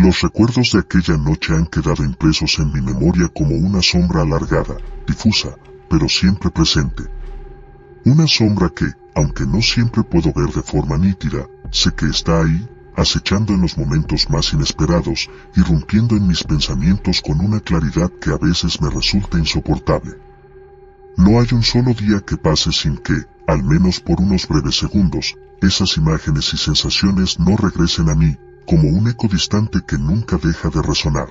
Los recuerdos de aquella noche han quedado impresos en mi memoria como una sombra alargada, difusa, pero siempre presente. Una sombra que, aunque no siempre puedo ver de forma nítida, sé que está ahí, acechando en los momentos más inesperados, irrumpiendo en mis pensamientos con una claridad que a veces me resulta insoportable. No hay un solo día que pase sin que, al menos por unos breves segundos, esas imágenes y sensaciones no regresen a mí, como un eco distante que nunca deja de resonar.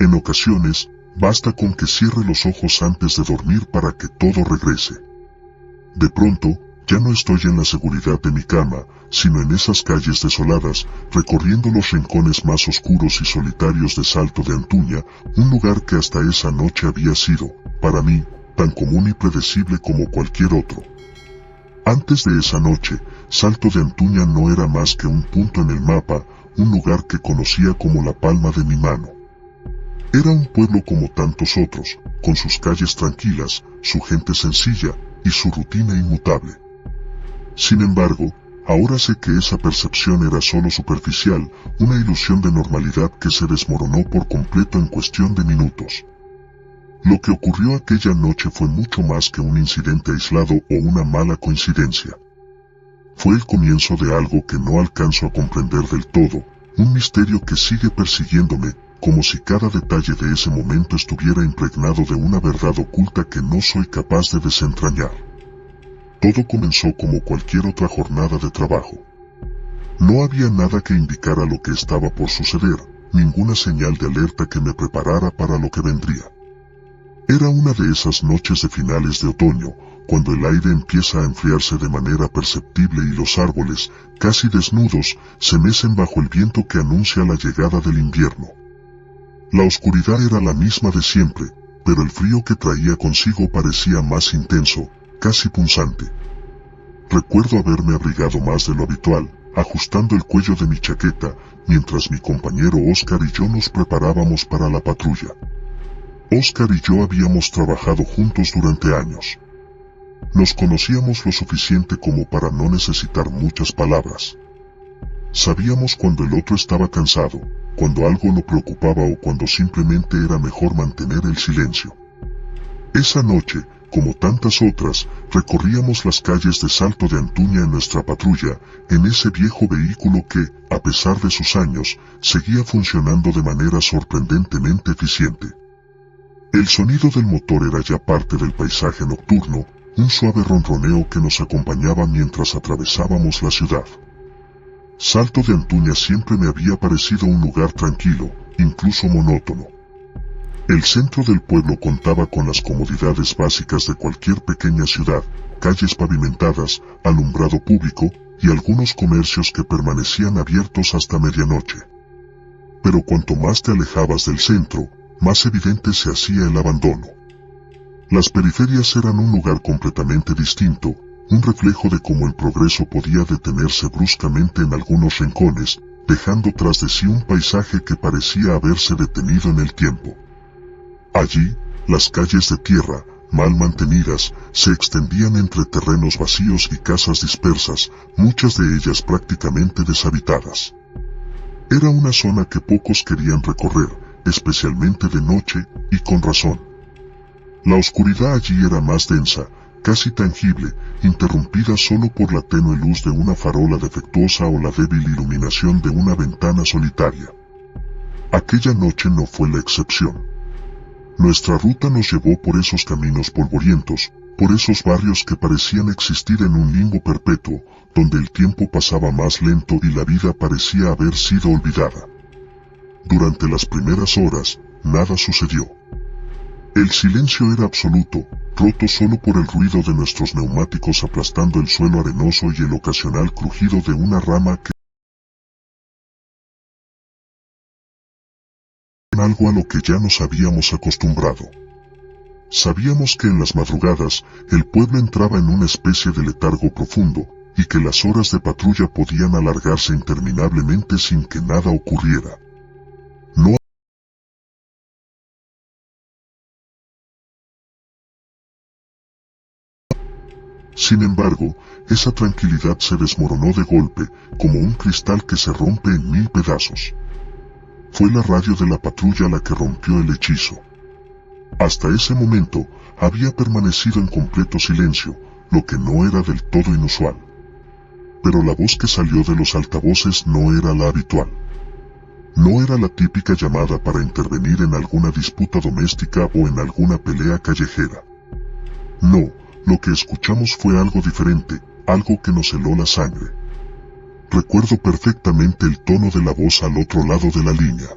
En ocasiones, basta con que cierre los ojos antes de dormir para que todo regrese. De pronto, ya no estoy en la seguridad de mi cama, sino en esas calles desoladas, recorriendo los rincones más oscuros y solitarios de Salto de Antuña, un lugar que hasta esa noche había sido, para mí, tan común y predecible como cualquier otro. Antes de esa noche, Salto de Antuña no era más que un punto en el mapa, un lugar que conocía como la palma de mi mano. Era un pueblo como tantos otros, con sus calles tranquilas, su gente sencilla y su rutina inmutable. Sin embargo, ahora sé que esa percepción era solo superficial, una ilusión de normalidad que se desmoronó por completo en cuestión de minutos. Lo que ocurrió aquella noche fue mucho más que un incidente aislado o una mala coincidencia. Fue el comienzo de algo que no alcanzo a comprender del todo, un misterio que sigue persiguiéndome, como si cada detalle de ese momento estuviera impregnado de una verdad oculta que no soy capaz de desentrañar. Todo comenzó como cualquier otra jornada de trabajo. No había nada que indicara lo que estaba por suceder, ninguna señal de alerta que me preparara para lo que vendría. Era una de esas noches de finales de otoño, cuando el aire empieza a enfriarse de manera perceptible y los árboles, casi desnudos, se mecen bajo el viento que anuncia la llegada del invierno. La oscuridad era la misma de siempre, pero el frío que traía consigo parecía más intenso, casi punzante. Recuerdo haberme abrigado más de lo habitual, ajustando el cuello de mi chaqueta, mientras mi compañero Oscar y yo nos preparábamos para la patrulla. Oscar y yo habíamos trabajado juntos durante años. Nos conocíamos lo suficiente como para no necesitar muchas palabras. Sabíamos cuando el otro estaba cansado, cuando algo lo preocupaba o cuando simplemente era mejor mantener el silencio. Esa noche, como tantas otras, recorríamos las calles de Salto de Antuña en nuestra patrulla, en ese viejo vehículo que, a pesar de sus años, seguía funcionando de manera sorprendentemente eficiente. El sonido del motor era ya parte del paisaje nocturno, un suave ronroneo que nos acompañaba mientras atravesábamos la ciudad. Salto de Antuña siempre me había parecido un lugar tranquilo, incluso monótono. El centro del pueblo contaba con las comodidades básicas de cualquier pequeña ciudad, calles pavimentadas, alumbrado público y algunos comercios que permanecían abiertos hasta medianoche. Pero cuanto más te alejabas del centro, más evidente se hacía el abandono. Las periferias eran un lugar completamente distinto, un reflejo de cómo el progreso podía detenerse bruscamente en algunos rincones, dejando tras de sí un paisaje que parecía haberse detenido en el tiempo. Allí, las calles de tierra, mal mantenidas, se extendían entre terrenos vacíos y casas dispersas, muchas de ellas prácticamente deshabitadas. Era una zona que pocos querían recorrer, especialmente de noche, y con razón. La oscuridad allí era más densa, casi tangible, interrumpida solo por la tenue luz de una farola defectuosa o la débil iluminación de una ventana solitaria. Aquella noche no fue la excepción. Nuestra ruta nos llevó por esos caminos polvorientos, por esos barrios que parecían existir en un limbo perpetuo, donde el tiempo pasaba más lento y la vida parecía haber sido olvidada. Durante las primeras horas, nada sucedió. El silencio era absoluto, roto solo por el ruido de nuestros neumáticos aplastando el suelo arenoso y el ocasional crujido de una rama que era algo a lo que ya nos habíamos acostumbrado. Sabíamos que en las madrugadas, el pueblo entraba en una especie de letargo profundo, y que las horas de patrulla podían alargarse interminablemente sin que nada ocurriera. No Sin embargo, esa tranquilidad se desmoronó de golpe, como un cristal que se rompe en 1000 pedazos. Fue la radio de la patrulla la que rompió el hechizo. Hasta ese momento, había permanecido en completo silencio, lo que no era del todo inusual. Pero la voz que salió de los altavoces no era la habitual. No era la típica llamada para intervenir en alguna disputa doméstica o en alguna pelea callejera. No, lo que escuchamos fue algo diferente, algo que nos heló la sangre. Recuerdo perfectamente el tono de la voz al otro lado de la línea.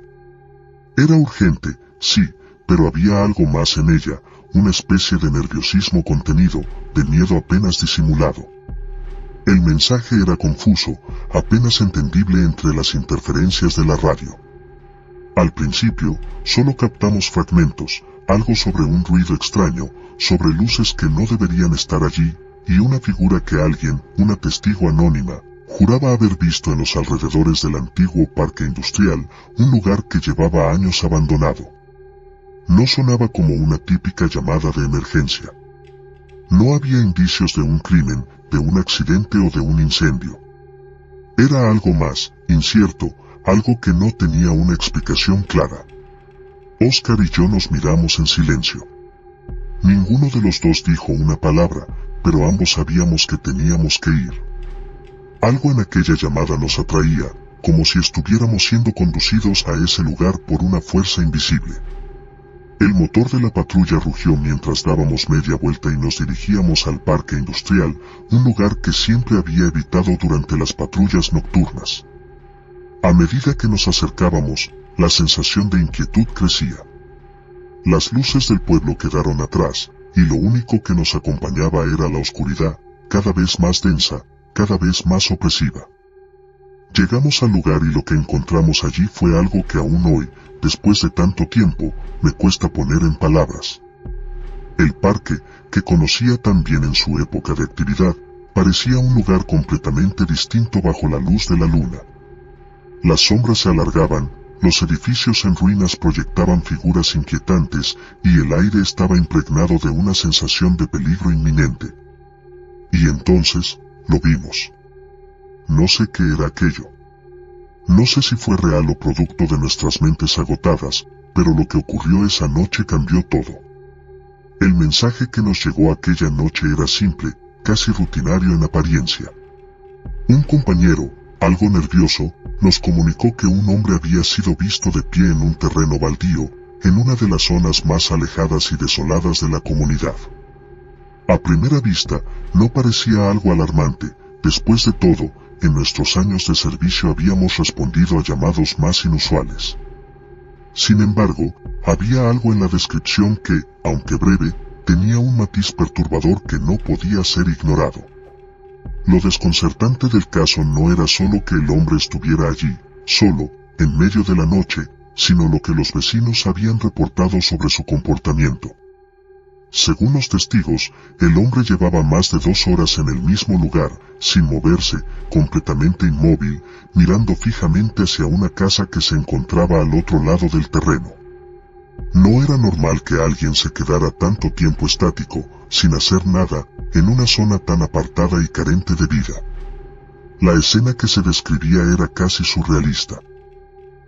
Era urgente, sí, pero había algo más en ella, una especie de nerviosismo contenido, de miedo apenas disimulado. El mensaje era confuso, apenas entendible entre las interferencias de la radio. Al principio, solo captamos fragmentos, algo sobre un ruido extraño, sobre luces que no deberían estar allí, y una figura que alguien, una testigo anónima, juraba haber visto en los alrededores del antiguo parque industrial, un lugar que llevaba años abandonado. No sonaba como una típica llamada de emergencia. No había indicios de un crimen, de un accidente o de un incendio. Era algo más, incierto, algo que no tenía una explicación clara. Oscar y yo nos miramos en silencio. Ninguno de los dos dijo una palabra, pero ambos sabíamos que teníamos que ir. Algo en aquella llamada nos atraía, como si estuviéramos siendo conducidos a ese lugar por una fuerza invisible. El motor de la patrulla rugió mientras dábamos media vuelta y nos dirigíamos al parque industrial, un lugar que siempre había evitado durante las patrullas nocturnas. A medida que nos acercábamos, la sensación de inquietud crecía. Las luces del pueblo quedaron atrás, y lo único que nos acompañaba era la oscuridad, cada vez más densa, cada vez más opresiva. Llegamos al lugar y lo que encontramos allí fue algo que aún hoy, después de tanto tiempo, me cuesta poner en palabras. El parque, que conocía tan bien en su época de actividad, parecía un lugar completamente distinto bajo la luz de la luna. Las sombras se alargaban, los edificios en ruinas proyectaban figuras inquietantes, y el aire estaba impregnado de una sensación de peligro inminente. Y entonces, lo vimos. No sé qué era aquello. No sé si fue real o producto de nuestras mentes agotadas, pero lo que ocurrió esa noche cambió todo. El mensaje que nos llegó aquella noche era simple, casi rutinario en apariencia. Un compañero, algo nervioso, nos comunicó que un hombre había sido visto de pie en un terreno baldío, en una de las zonas más alejadas y desoladas de la comunidad. A primera vista, no parecía algo alarmante. Después de todo, en nuestros años de servicio habíamos respondido a llamados más inusuales. Sin embargo, había algo en la descripción que, aunque breve, tenía un matiz perturbador que no podía ser ignorado. Lo desconcertante del caso no era solo que el hombre estuviera allí, solo, en medio de la noche, sino lo que los vecinos habían reportado sobre su comportamiento. Según los testigos, el hombre llevaba más de 2 horas en el mismo lugar, sin moverse, completamente inmóvil, mirando fijamente hacia una casa que se encontraba al otro lado del terreno. No era normal que alguien se quedara tanto tiempo estático, sin hacer nada, en una zona tan apartada y carente de vida. La escena que se describía era casi surrealista.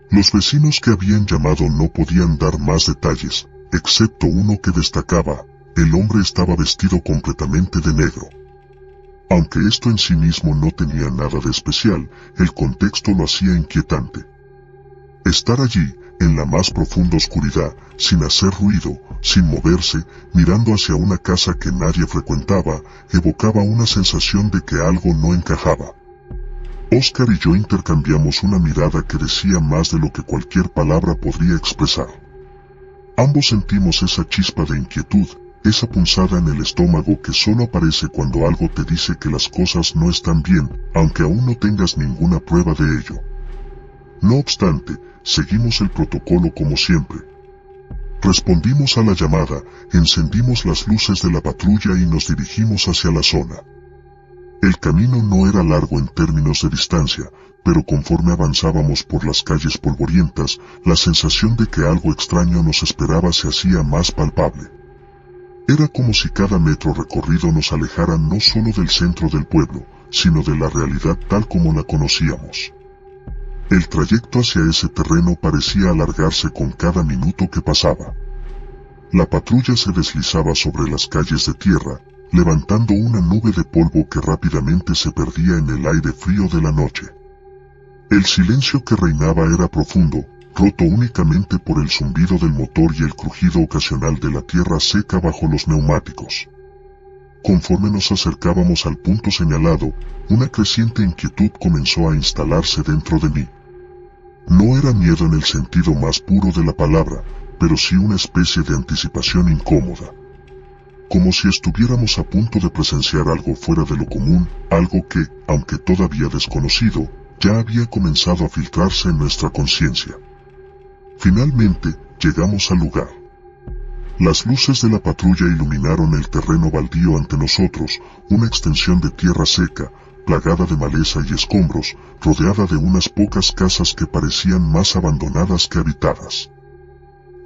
Los vecinos que habían llamado no podían dar más detalles, excepto uno que destacaba: el hombre estaba vestido completamente de negro. Aunque esto en sí mismo no tenía nada de especial, el contexto lo hacía inquietante. Estar allí, en la más profunda oscuridad, sin hacer ruido, sin moverse, mirando hacia una casa que nadie frecuentaba, evocaba una sensación de que algo no encajaba. Oscar y yo intercambiamos una mirada que decía más de lo que cualquier palabra podría expresar. Ambos sentimos esa chispa de inquietud, esa punzada en el estómago que solo aparece cuando algo te dice que las cosas no están bien, aunque aún no tengas ninguna prueba de ello. No obstante, seguimos el protocolo como siempre. Respondimos a la llamada, encendimos las luces de la patrulla y nos dirigimos hacia la zona. El camino no era largo en términos de distancia, pero conforme avanzábamos por las calles polvorientas, la sensación de que algo extraño nos esperaba se hacía más palpable. Era como si cada metro recorrido nos alejara no solo del centro del pueblo, sino de la realidad tal como la conocíamos. El trayecto hacia ese terreno parecía alargarse con cada minuto que pasaba. La patrulla se deslizaba sobre las calles de tierra, levantando una nube de polvo que rápidamente se perdía en el aire frío de la noche. El silencio que reinaba era profundo, roto únicamente por el zumbido del motor y el crujido ocasional de la tierra seca bajo los neumáticos. Conforme nos acercábamos al punto señalado, una creciente inquietud comenzó a instalarse dentro de mí. No era miedo en el sentido más puro de la palabra, pero sí una especie de anticipación incómoda. Como si estuviéramos a punto de presenciar algo fuera de lo común, algo que, aunque todavía desconocido, ya había comenzado a filtrarse en nuestra conciencia. Finalmente, llegamos al lugar. Las luces de la patrulla iluminaron el terreno baldío ante nosotros, una extensión de tierra seca, plagada de maleza y escombros, rodeada de unas pocas casas que parecían más abandonadas que habitadas.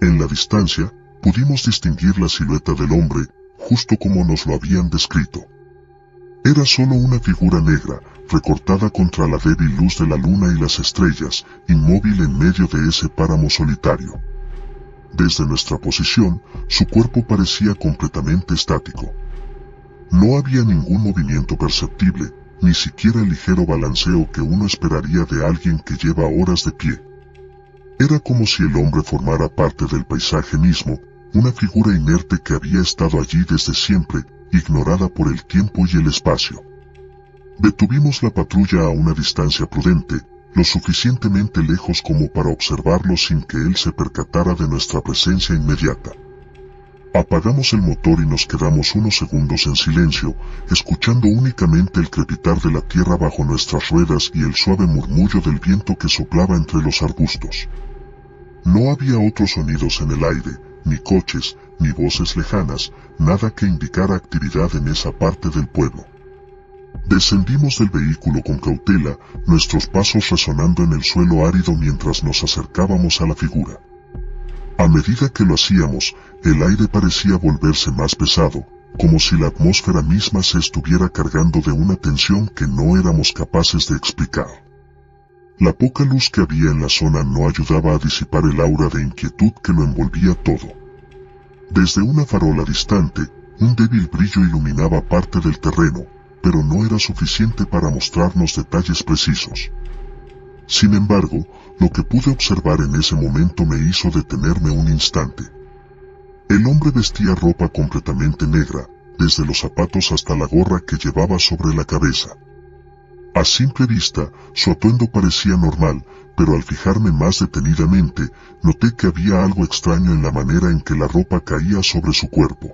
En la distancia, pudimos distinguir la silueta del hombre, justo como nos lo habían descrito. Era solo una figura negra, recortada contra la débil luz de la luna y las estrellas, inmóvil en medio de ese páramo solitario. Desde nuestra posición, su cuerpo parecía completamente estático. No había ningún movimiento perceptible, ni siquiera el ligero balanceo que uno esperaría de alguien que lleva horas de pie. Era como si el hombre formara parte del paisaje mismo, una figura inerte que había estado allí desde siempre, ignorada por el tiempo y el espacio. Detuvimos la patrulla a una distancia prudente, lo suficientemente lejos como para observarlo sin que él se percatara de nuestra presencia inmediata. Apagamos el motor y nos quedamos unos segundos en silencio, escuchando únicamente el crepitar de la tierra bajo nuestras ruedas y el suave murmullo del viento que soplaba entre los arbustos. No había otros sonidos en el aire, ni coches, ni voces lejanas, nada que indicara actividad en esa parte del pueblo. Descendimos del vehículo con cautela, nuestros pasos resonando en el suelo árido mientras nos acercábamos a la figura. A medida que lo hacíamos, el aire parecía volverse más pesado, como si la atmósfera misma se estuviera cargando de una tensión que no éramos capaces de explicar. La poca luz que había en la zona no ayudaba a disipar el aura de inquietud que lo envolvía todo. Desde una farola distante, un débil brillo iluminaba parte del terreno, pero no era suficiente para mostrarnos detalles precisos. Sin embargo, lo que pude observar en ese momento me hizo detenerme un instante. El hombre vestía ropa completamente negra, desde los zapatos hasta la gorra que llevaba sobre la cabeza. A simple vista, su atuendo parecía normal, pero al fijarme más detenidamente, noté que había algo extraño en la manera en que la ropa caía sobre su cuerpo.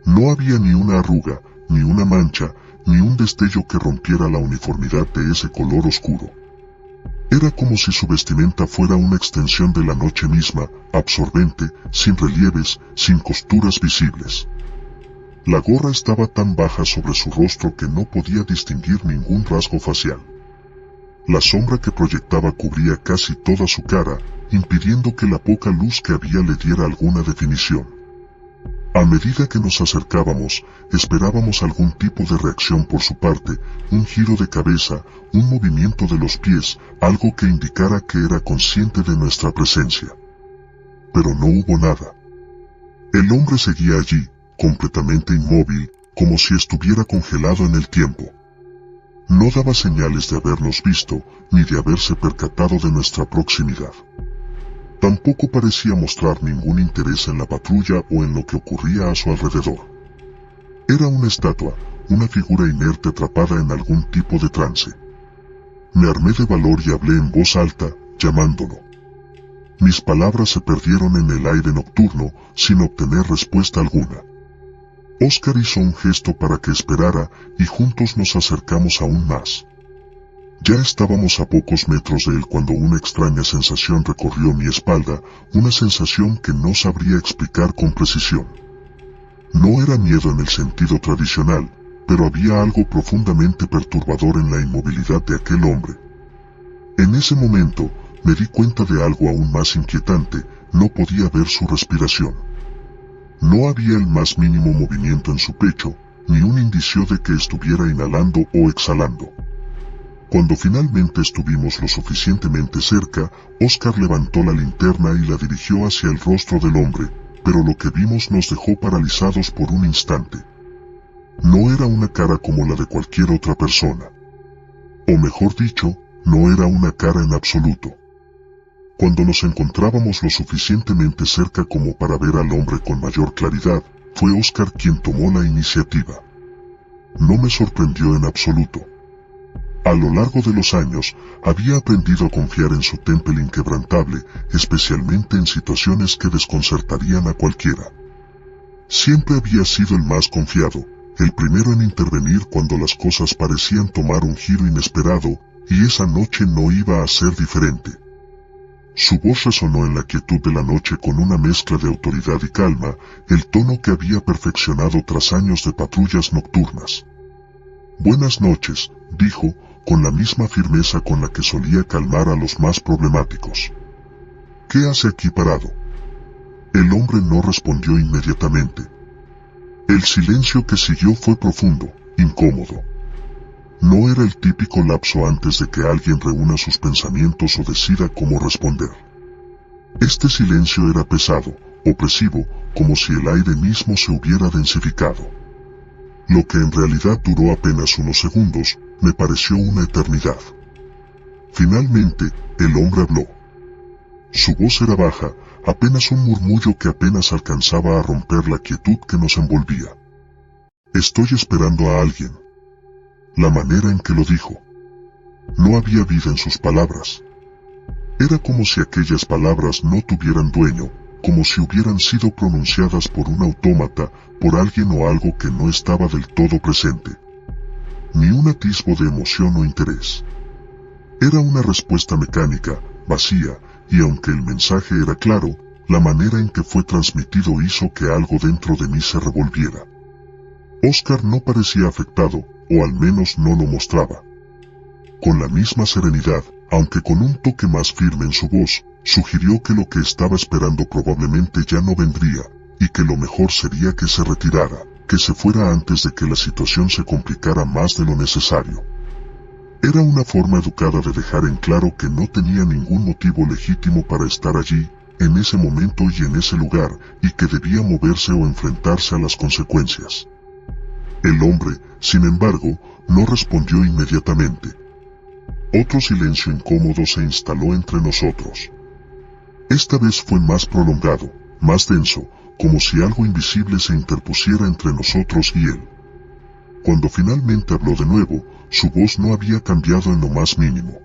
No había ni una arruga, ni una mancha, ni un destello que rompiera la uniformidad de ese color oscuro. Era como si su vestimenta fuera una extensión de la noche misma, absorbente, sin relieves, sin costuras visibles. La gorra estaba tan baja sobre su rostro que no podía distinguir ningún rasgo facial. La sombra que proyectaba cubría casi toda su cara, impidiendo que la poca luz que había le diera alguna definición. A medida que nos acercábamos, esperábamos algún tipo de reacción por su parte, un giro de cabeza, un movimiento de los pies, algo que indicara que era consciente de nuestra presencia. Pero no hubo nada. El hombre seguía allí, completamente inmóvil, como si estuviera congelado en el tiempo. No daba señales de habernos visto, ni de haberse percatado de nuestra proximidad. Tampoco parecía mostrar ningún interés en la patrulla o en lo que ocurría a su alrededor. Era una estatua, una figura inerte atrapada en algún tipo de trance. Me armé de valor y hablé en voz alta, llamándolo. Mis palabras se perdieron en el aire nocturno, sin obtener respuesta alguna. Oscar hizo un gesto para que esperara, y juntos nos acercamos aún más. Ya estábamos a pocos metros de él cuando una extraña sensación recorrió mi espalda, una sensación que no sabría explicar con precisión. No era miedo en el sentido tradicional, pero había algo profundamente perturbador en la inmovilidad de aquel hombre. En ese momento, me di cuenta de algo aún más inquietante, no podía ver su respiración. No había el más mínimo movimiento en su pecho, ni un indicio de que estuviera inhalando o exhalando. Cuando finalmente estuvimos lo suficientemente cerca, Oscar levantó la linterna y la dirigió hacia el rostro del hombre, pero lo que vimos nos dejó paralizados por un instante. No era una cara como la de cualquier otra persona. O mejor dicho, no era una cara en absoluto. Cuando nos encontrábamos lo suficientemente cerca como para ver al hombre con mayor claridad, fue Oscar quien tomó la iniciativa. No me sorprendió en absoluto. A lo largo de los años, había aprendido a confiar en su temple inquebrantable, especialmente en situaciones que desconcertarían a cualquiera. Siempre había sido el más confiado, el primero en intervenir cuando las cosas parecían tomar un giro inesperado, y esa noche no iba a ser diferente. Su voz resonó en la quietud de la noche con una mezcla de autoridad y calma, el tono que había perfeccionado tras años de patrullas nocturnas. «Buenas noches», dijo, con la misma firmeza con la que solía calmar a los más problemáticos. «¿Qué hace aquí parado?» El hombre no respondió inmediatamente. El silencio que siguió fue profundo, incómodo. No era el típico lapso antes de que alguien reúna sus pensamientos o decida cómo responder. Este silencio era pesado, opresivo, como si el aire mismo se hubiera densificado. Lo que en realidad duró apenas unos segundos, me pareció una eternidad. Finalmente, el hombre habló. Su voz era baja, apenas un murmullo que apenas alcanzaba a romper la quietud que nos envolvía. «Estoy esperando a alguien». La manera en que lo dijo. No había vida en sus palabras. Era como si aquellas palabras no tuvieran dueño, como si hubieran sido pronunciadas por un autómata, por alguien o algo que no estaba del todo presente. Ni un atisbo de emoción o interés. Era una respuesta mecánica, vacía, y aunque el mensaje era claro, la manera en que fue transmitido hizo que algo dentro de mí se revolviera. Oscar no parecía afectado, o al menos no lo mostraba. Con la misma serenidad, aunque con un toque más firme en su voz, sugirió que lo que estaba esperando probablemente ya no vendría, y que lo mejor sería que se retirara, que se fuera antes de que la situación se complicara más de lo necesario. Era una forma educada de dejar en claro que no tenía ningún motivo legítimo para estar allí, en ese momento y en ese lugar, y que debía moverse o enfrentarse a las consecuencias. El hombre, sin embargo, no respondió inmediatamente. Otro silencio incómodo se instaló entre nosotros. Esta vez fue más prolongado, más denso, como si algo invisible se interpusiera entre nosotros y él. Cuando finalmente habló de nuevo, su voz no había cambiado en lo más mínimo.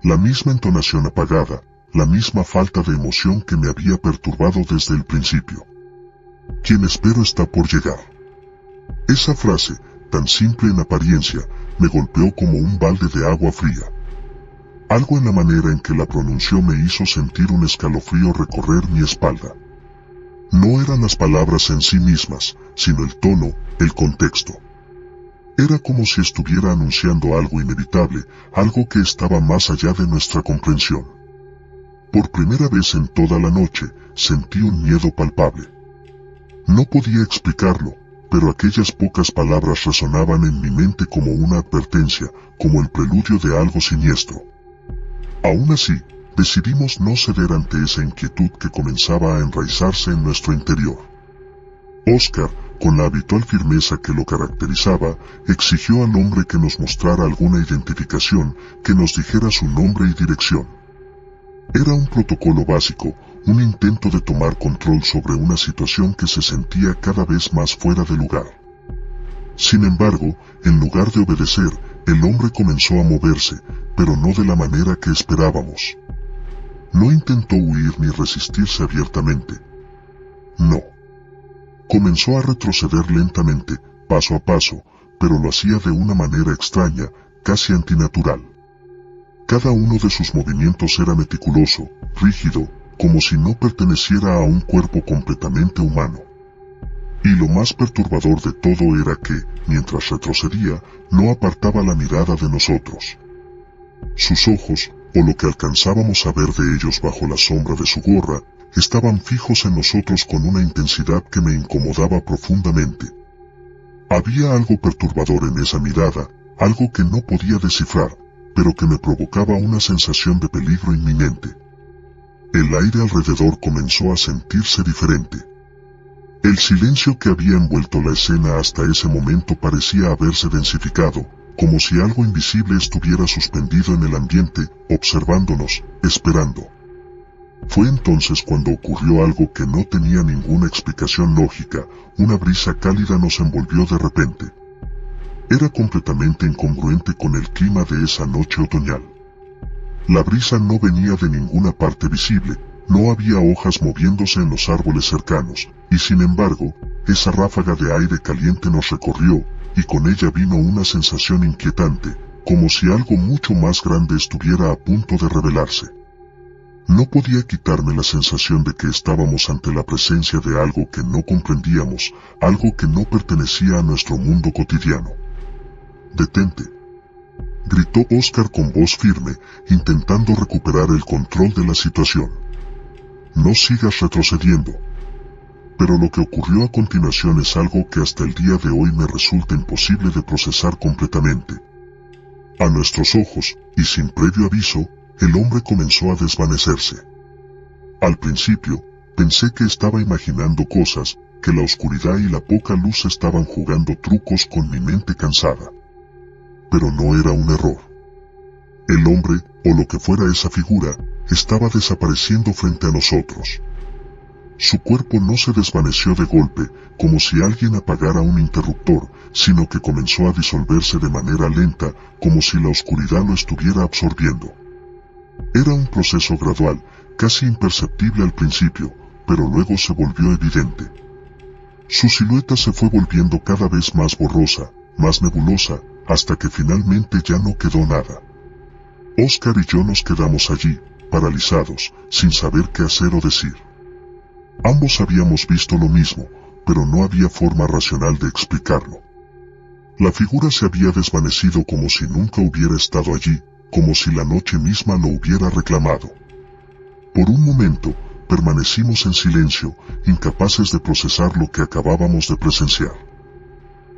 La misma entonación apagada, la misma falta de emoción que me había perturbado desde el principio. «Quien espero está por llegar». Esa frase, tan simple en apariencia, me golpeó como un balde de agua fría. Algo en la manera en que la pronunció me hizo sentir un escalofrío recorrer mi espalda. No eran las palabras en sí mismas, sino el tono, el contexto. Era como si estuviera anunciando algo inevitable, algo que estaba más allá de nuestra comprensión. Por primera vez en toda la noche, sentí un miedo palpable. No podía explicarlo, pero aquellas pocas palabras resonaban en mi mente como una advertencia, como el preludio de algo siniestro. Aún así, decidimos no ceder ante esa inquietud que comenzaba a enraizarse en nuestro interior. Oscar, con la habitual firmeza que lo caracterizaba, exigió al hombre que nos mostrara alguna identificación, que nos dijera su nombre y dirección. Era un protocolo básico, un intento de tomar control sobre una situación que se sentía cada vez más fuera de lugar. Sin embargo, en lugar de obedecer, el hombre comenzó a moverse, pero no de la manera que esperábamos. No intentó huir ni resistirse abiertamente. No. Comenzó a retroceder lentamente, paso a paso, pero lo hacía de una manera extraña, casi antinatural. Cada uno de sus movimientos era meticuloso, rígido, como si no perteneciera a un cuerpo completamente humano. Y lo más perturbador de todo era que, mientras retrocedía, no apartaba la mirada de nosotros. Sus ojos, o lo que alcanzábamos a ver de ellos bajo la sombra de su gorra, estaban fijos en nosotros con una intensidad que me incomodaba profundamente. Había algo perturbador en esa mirada, algo que no podía descifrar, pero que me provocaba una sensación de peligro inminente. El aire alrededor comenzó a sentirse diferente. El silencio que había envuelto la escena hasta ese momento parecía haberse densificado, como si algo invisible estuviera suspendido en el ambiente, observándonos, esperando. Fue entonces cuando ocurrió algo que no tenía ninguna explicación lógica. Una brisa cálida nos envolvió de repente. Era completamente incongruente con el clima de esa noche otoñal. La brisa no venía de ninguna parte visible, no había hojas moviéndose en los árboles cercanos, y sin embargo, esa ráfaga de aire caliente nos recorrió, y con ella vino una sensación inquietante, como si algo mucho más grande estuviera a punto de revelarse. No podía quitarme la sensación de que estábamos ante la presencia de algo que no comprendíamos, algo que no pertenecía a nuestro mundo cotidiano. «Detente», gritó Oscar con voz firme, intentando recuperar el control de la situación. «No sigas retrocediendo». Pero lo que ocurrió a continuación es algo que hasta el día de hoy me resulta imposible de procesar completamente. A nuestros ojos, y sin previo aviso, el hombre comenzó a desvanecerse. Al principio, pensé que estaba imaginando cosas, que la oscuridad y la poca luz estaban jugando trucos con mi mente cansada. Pero no era un error. El hombre, o lo que fuera esa figura, estaba desapareciendo frente a nosotros. Su cuerpo no se desvaneció de golpe, como si alguien apagara un interruptor, sino que comenzó a disolverse de manera lenta, como si la oscuridad lo estuviera absorbiendo. Era un proceso gradual, casi imperceptible al principio, pero luego se volvió evidente. Su silueta se fue volviendo cada vez más borrosa, más nebulosa, hasta que finalmente ya no quedó nada. Oscar y yo nos quedamos allí, paralizados, sin saber qué hacer o decir. Ambos habíamos visto lo mismo, pero no había forma racional de explicarlo. La figura se había desvanecido como si nunca hubiera estado allí, como si la noche misma lo hubiera reclamado. Por un momento, permanecimos en silencio, incapaces de procesar lo que acabábamos de presenciar.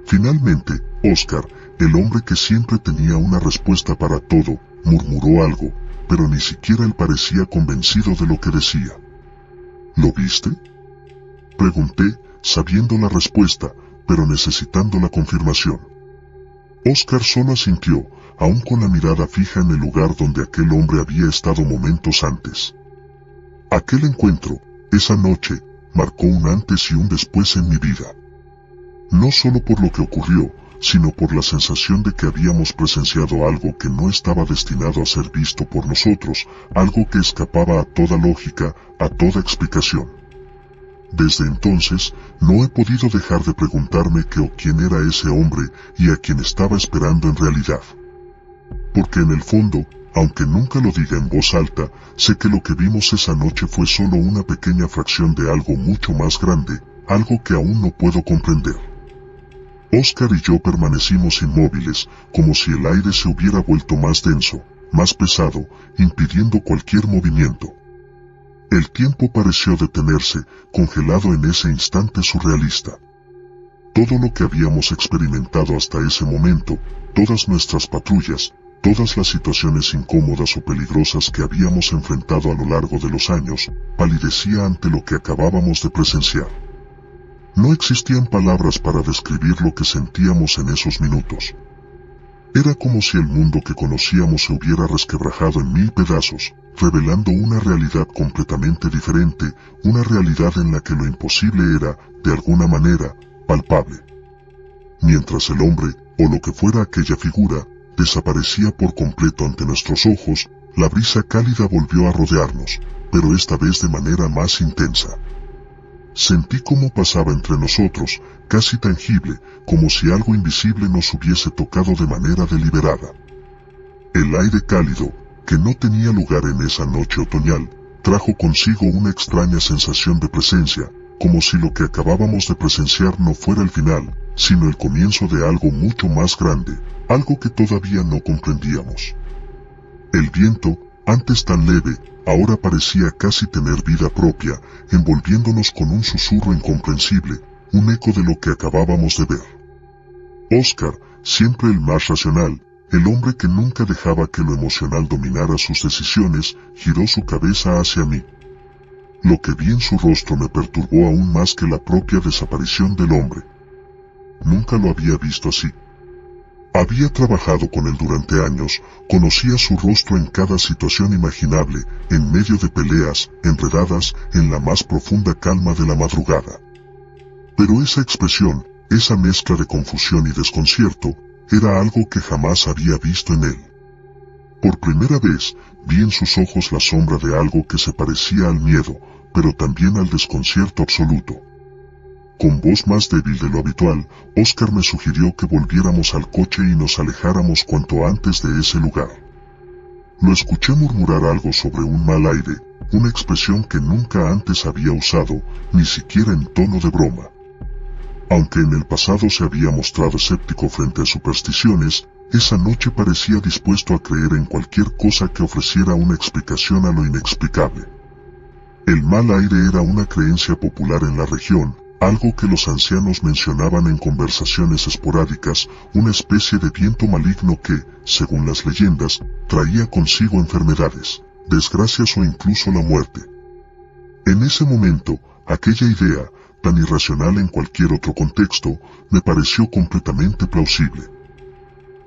Finalmente, Oscar, el hombre que siempre tenía una respuesta para todo, murmuró algo, pero ni siquiera él parecía convencido de lo que decía. ¿Lo viste?, pregunté, sabiendo la respuesta, pero necesitando la confirmación. Oscar solo asintió, aún con la mirada fija en el lugar donde aquel hombre había estado momentos antes. Aquel encuentro, esa noche, marcó un antes y un después en mi vida. No solo por lo que ocurrió, sino por la sensación de que habíamos presenciado algo que no estaba destinado a ser visto por nosotros, algo que escapaba a toda lógica, a toda explicación. Desde entonces, no he podido dejar de preguntarme qué o quién era ese hombre y a quien estaba esperando en realidad. Porque en el fondo, aunque nunca lo diga en voz alta, sé que lo que vimos esa noche fue solo una pequeña fracción de algo mucho más grande, algo que aún no puedo comprender. Oscar y yo permanecimos inmóviles, como si el aire se hubiera vuelto más denso, más pesado, impidiendo cualquier movimiento. El tiempo pareció detenerse, congelado en ese instante surrealista. Todo lo que habíamos experimentado hasta ese momento, todas nuestras patrullas, todas las situaciones incómodas o peligrosas que habíamos enfrentado a lo largo de los años, palidecía ante lo que acabábamos de presenciar. No existían palabras para describir lo que sentíamos en esos minutos. Era como si el mundo que conocíamos se hubiera resquebrajado en 1000 pedazos, revelando una realidad completamente diferente, una realidad en la que lo imposible era, de alguna manera, palpable. Mientras el hombre, o lo que fuera aquella figura, desaparecía por completo ante nuestros ojos, la brisa cálida volvió a rodearnos, pero esta vez de manera más intensa. Sentí cómo pasaba entre nosotros, casi tangible, como si algo invisible nos hubiese tocado de manera deliberada. El aire cálido, que no tenía lugar en esa noche otoñal, trajo consigo una extraña sensación de presencia, como si lo que acabábamos de presenciar no fuera el final, sino el comienzo de algo mucho más grande, algo que todavía no comprendíamos. El viento, antes tan leve, ahora parecía casi tener vida propia, envolviéndonos con un susurro incomprensible, un eco de lo que acabábamos de ver. Oscar, siempre el más racional, el hombre que nunca dejaba que lo emocional dominara sus decisiones, giró su cabeza hacia mí. Lo que vi en su rostro me perturbó aún más que la propia desaparición del hombre. Nunca lo había visto así. Había trabajado con él durante años, conocía su rostro en cada situación imaginable, en medio de peleas, enredadas, en la más profunda calma de la madrugada. Pero esa expresión, esa mezcla de confusión y desconcierto, era algo que jamás había visto en él. Por primera vez, vi en sus ojos la sombra de algo que se parecía al miedo, pero también al desconcierto absoluto. Con voz más débil de lo habitual, Oscar me sugirió que volviéramos al coche y nos alejáramos cuanto antes de ese lugar. Lo escuché murmurar algo sobre un mal aire, una expresión que nunca antes había usado, ni siquiera en tono de broma. Aunque en el pasado se había mostrado escéptico frente a supersticiones, esa noche parecía dispuesto a creer en cualquier cosa que ofreciera una explicación a lo inexplicable. El mal aire era una creencia popular en la región, algo que los ancianos mencionaban en conversaciones esporádicas, una especie de viento maligno que, según las leyendas, traía consigo enfermedades, desgracias o incluso la muerte. En ese momento, aquella idea, tan irracional en cualquier otro contexto, me pareció completamente plausible.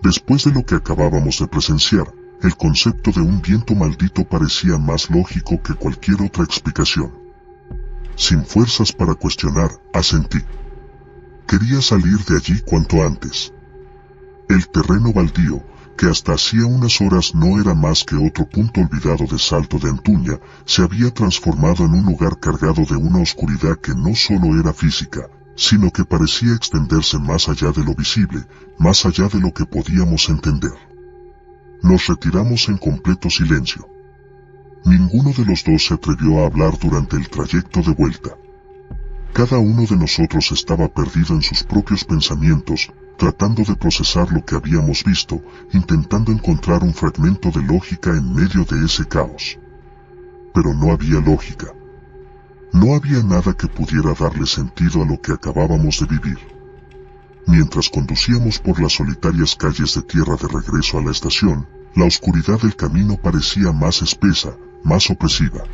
Después de lo que acabábamos de presenciar, el concepto de un viento maldito parecía más lógico que cualquier otra explicación. Sin fuerzas para cuestionar, asentí. Quería salir de allí cuanto antes. El terreno baldío, que hasta hacía unas horas no era más que otro punto olvidado de Salto de Antuña, se había transformado en un lugar cargado de una oscuridad que no solo era física, sino que parecía extenderse más allá de lo visible, más allá de lo que podíamos entender. Nos retiramos en completo silencio. Ninguno de los dos se atrevió a hablar durante el trayecto de vuelta. Cada uno de nosotros estaba perdido en sus propios pensamientos, tratando de procesar lo que habíamos visto, intentando encontrar un fragmento de lógica en medio de ese caos. Pero no había lógica. No había nada que pudiera darle sentido a lo que acabábamos de vivir. Mientras conducíamos por las solitarias calles de tierra de regreso a la estación, la oscuridad del camino parecía más espesa, más opresiva.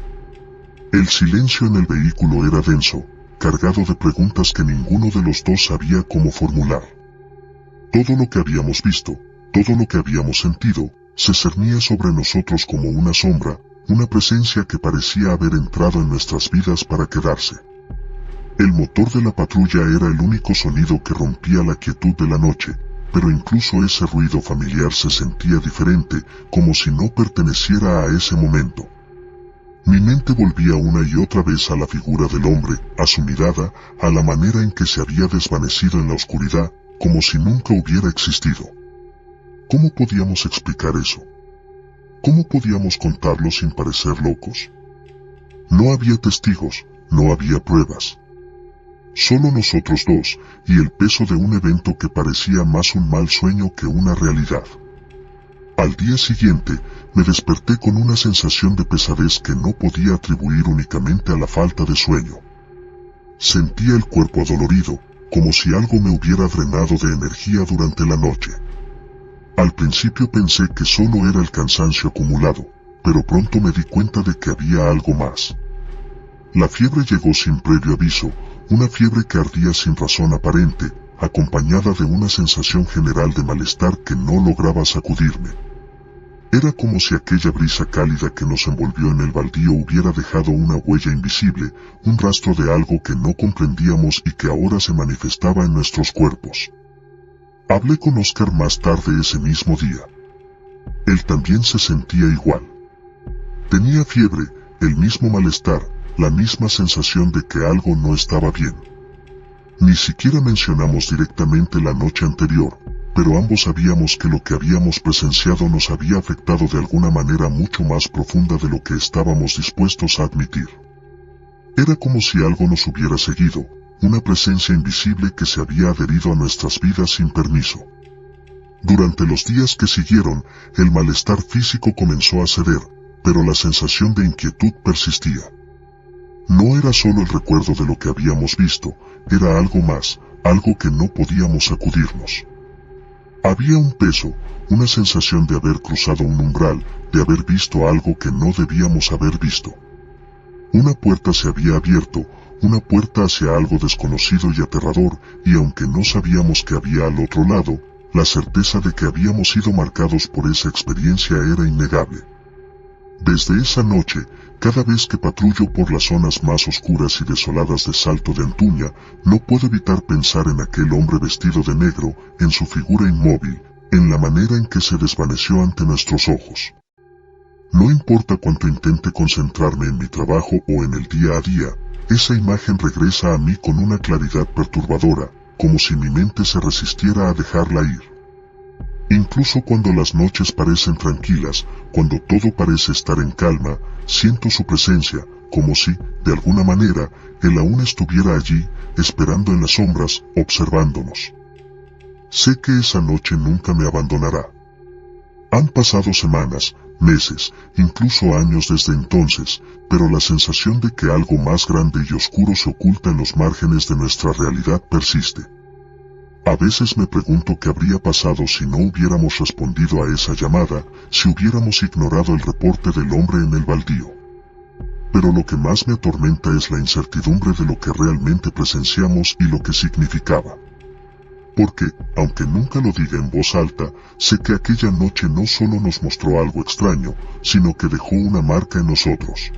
El silencio en el vehículo era denso, cargado de preguntas que ninguno de los dos sabía cómo formular. Todo lo que habíamos visto, todo lo que habíamos sentido, se cernía sobre nosotros como una sombra, una presencia que parecía haber entrado en nuestras vidas para quedarse. El motor de la patrulla era el único sonido que rompía la quietud de la noche, pero incluso ese ruido familiar se sentía diferente, como si no perteneciera a ese momento. Mi mente volvía una y otra vez a la figura del hombre, a su mirada, a la manera en que se había desvanecido en la oscuridad, como si nunca hubiera existido. ¿Cómo podíamos explicar eso? ¿Cómo podíamos contarlo sin parecer locos? No había testigos, no había pruebas. Solo nosotros dos, y el peso de un evento que parecía más un mal sueño que una realidad. Al día siguiente, me desperté con una sensación de pesadez que no podía atribuir únicamente a la falta de sueño. Sentía el cuerpo adolorido, como si algo me hubiera drenado de energía durante la noche. Al principio pensé que solo era el cansancio acumulado, pero pronto me di cuenta de que había algo más. La fiebre llegó sin previo aviso, una fiebre que ardía sin razón aparente, acompañada de una sensación general de malestar que no lograba sacudirme. Era como si aquella brisa cálida que nos envolvió en el baldío hubiera dejado una huella invisible, un rastro de algo que no comprendíamos y que ahora se manifestaba en nuestros cuerpos. Hablé con Oscar más tarde ese mismo día. Él también se sentía igual. Tenía fiebre, el mismo malestar, la misma sensación de que algo no estaba bien. Ni siquiera mencionamos directamente la noche anterior, pero ambos sabíamos que lo que habíamos presenciado nos había afectado de alguna manera mucho más profunda de lo que estábamos dispuestos a admitir. Era como si algo nos hubiera seguido, una presencia invisible que se había adherido a nuestras vidas sin permiso. Durante los días que siguieron, el malestar físico comenzó a ceder, pero la sensación de inquietud persistía. No era solo el recuerdo de lo que habíamos visto, era algo más, algo que no podíamos sacudirnos. Había un peso, una sensación de haber cruzado un umbral, de haber visto algo que no debíamos haber visto. Una puerta se había abierto, una puerta hacia algo desconocido y aterrador, y aunque no sabíamos qué había al otro lado, la certeza de que habíamos sido marcados por esa experiencia era innegable. Desde esa noche, cada vez que patrullo por las zonas más oscuras y desoladas de Salto de Antuña, no puedo evitar pensar en aquel hombre vestido de negro, en su figura inmóvil, en la manera en que se desvaneció ante nuestros ojos. No importa cuánto intente concentrarme en mi trabajo o en el día a día, esa imagen regresa a mí con una claridad perturbadora, como si mi mente se resistiera a dejarla ir. Incluso cuando las noches parecen tranquilas, cuando todo parece estar en calma, siento su presencia, como si, de alguna manera, él aún estuviera allí, esperando en las sombras, observándonos. Sé que esa noche nunca me abandonará. Han pasado semanas, meses, incluso años desde entonces, pero la sensación de que algo más grande y oscuro se oculta en los márgenes de nuestra realidad persiste. A veces me pregunto qué habría pasado si no hubiéramos respondido a esa llamada, si hubiéramos ignorado el reporte del hombre en el baldío. Pero lo que más me atormenta es la incertidumbre de lo que realmente presenciamos y lo que significaba. Porque, aunque nunca lo diga en voz alta, sé que aquella noche no solo nos mostró algo extraño, sino que dejó una marca en nosotros.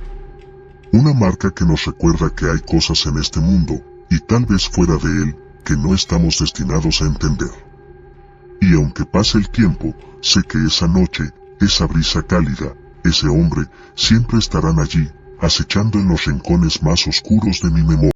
Una marca que nos recuerda que hay cosas en este mundo, y tal vez fuera de él, que no estamos destinados a entender. Y aunque pase el tiempo, sé que esa noche, esa brisa cálida, ese hombre, siempre estarán allí, acechando en los rincones más oscuros de mi memoria.